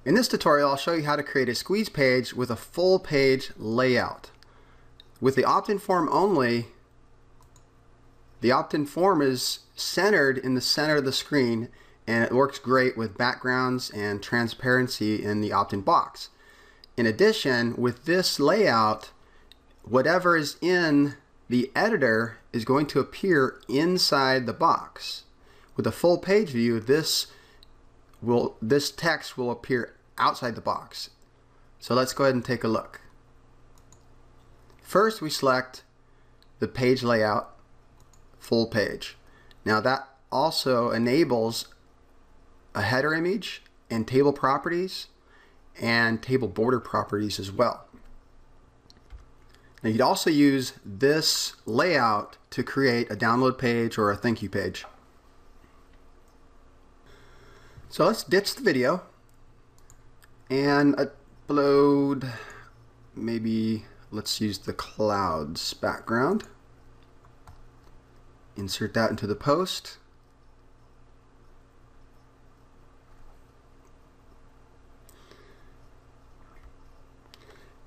In this tutorial, I'll show you how to create a squeeze page with a full page layout. With the Optin Form only, the Optin Form is centered in the center of the screen, and it works great with backgrounds and transparency in the Optin box. In addition, with this layout, whatever is in the editor is going to appear inside the box. With a full page view, this text will appear outside the box. So let's go ahead and take a look. First, we select the page layout, full page. Now that also enables a header image and table properties and table border properties as well. Now you'd also use this layout to create a download page or a thank you page. So let's ditch the video and upload, maybe let's use the clouds background. Insert that into the post.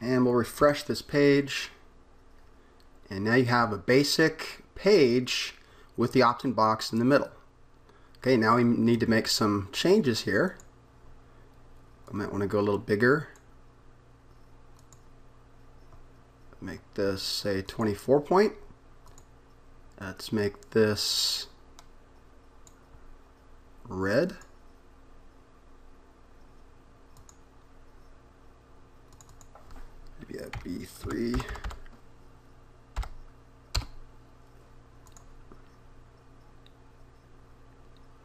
And we'll refresh this page. And now you have a basic page with the Optin box in the middle. Okay, now we need to make some changes here. I might want to go a little bigger. Make this, say, 24 point. Let's make this red. Maybe a B3.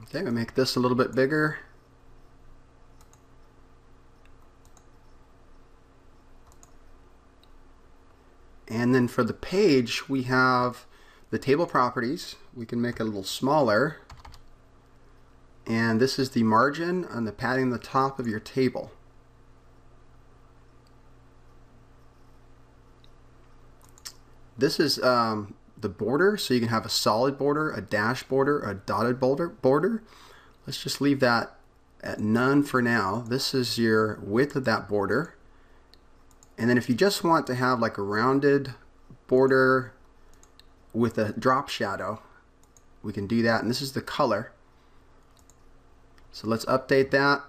Okay, we make this a little bit bigger. And then for the page, we have the table properties. We can make it a little smaller. And this is the margin and the padding on the top of your table. This is the border, so you can have a solid border, a dash border, a dotted border. Let's just leave that at none for now. This is your width of that border. And then if you just want to have like a rounded border with a drop shadow, we can do that. And this is the color. So let's update that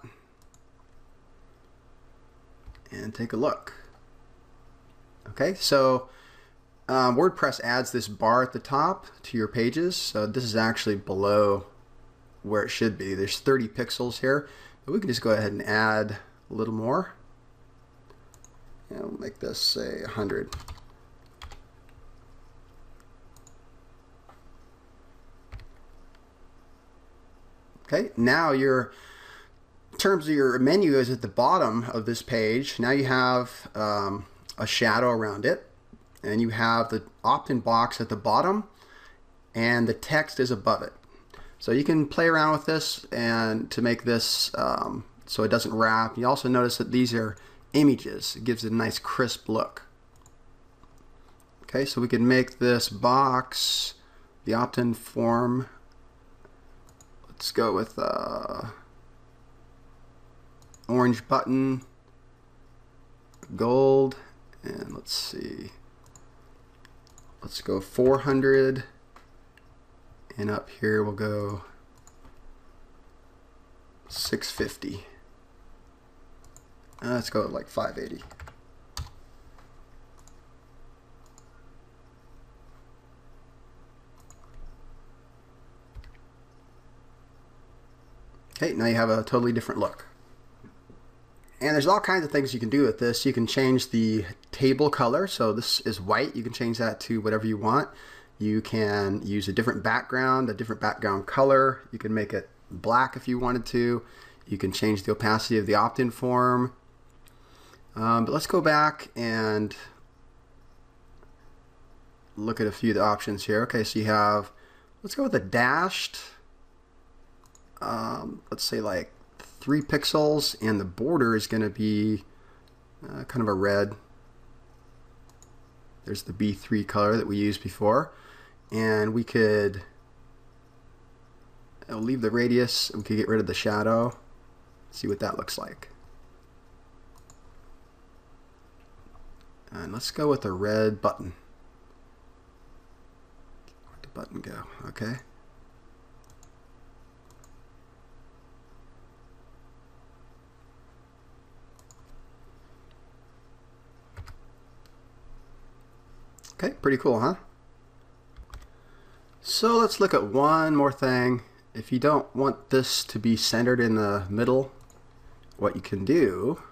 and take a look. Okay, so WordPress adds this bar at the top to your pages. So this is actually below where it should be. There's 30 pixels here. But we can just go ahead and add a little more. And we'll make this, say, 100. Okay, now in terms of your menu is at the bottom of this page. Now you have a shadow around it. And you have the Optin box at the bottom, and the text is above it. So you can play around with this and to make this so it doesn't wrap. You also notice that these are images. It gives it a nice crisp look. Okay, so we can make this box, the Optin Form. Let's go with orange button, gold, and let's see. Let's go 400, and up here we'll go 650. Let's go like 580. Okay, now you have a totally different look. And there's all kinds of things you can do with this. You can change the table color. So this is white. You can change that to whatever you want. You can use a different background color. You can make it black if you wanted to. You can change the opacity of the Optin Form. But let's go back and look at a few of the options here. Okay, so you have, let's go with a dashed, let's say like 3 pixels, and the border is going to be kind of a red. There's the B3 color that we used before, and we could leave the radius. We could get rid of the shadow. See what that looks like. And let's go with a red button. Where'd the button go? Okay. Okay, pretty cool, huh? So let's look at one more thing. If you don't want this to be centered in the middle, what you can do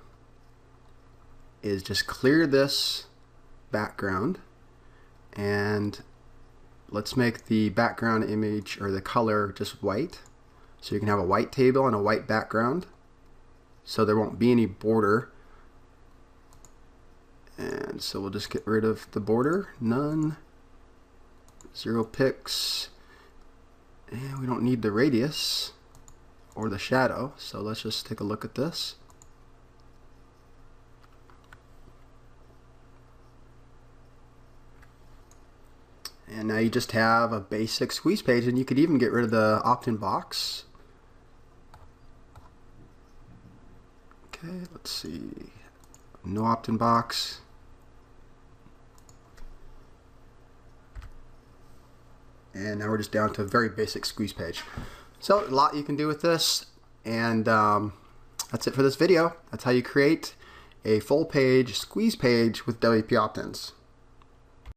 is just clear this background, and let's make the background image or the color just white. So you can have a white table and a white background, so there won't be any border. And so we'll just get rid of the border, none, 0 pix, and we don't need the radius or the shadow. So let's just take a look at this. And now you just have a basic squeeze page, and you could even get rid of the opt-in box. Okay, let's see, no opt-in box. And now we're just down to a very basic squeeze page. So a lot you can do with this, and that's it for this video. That's how you create a full page squeeze page with WP Optins.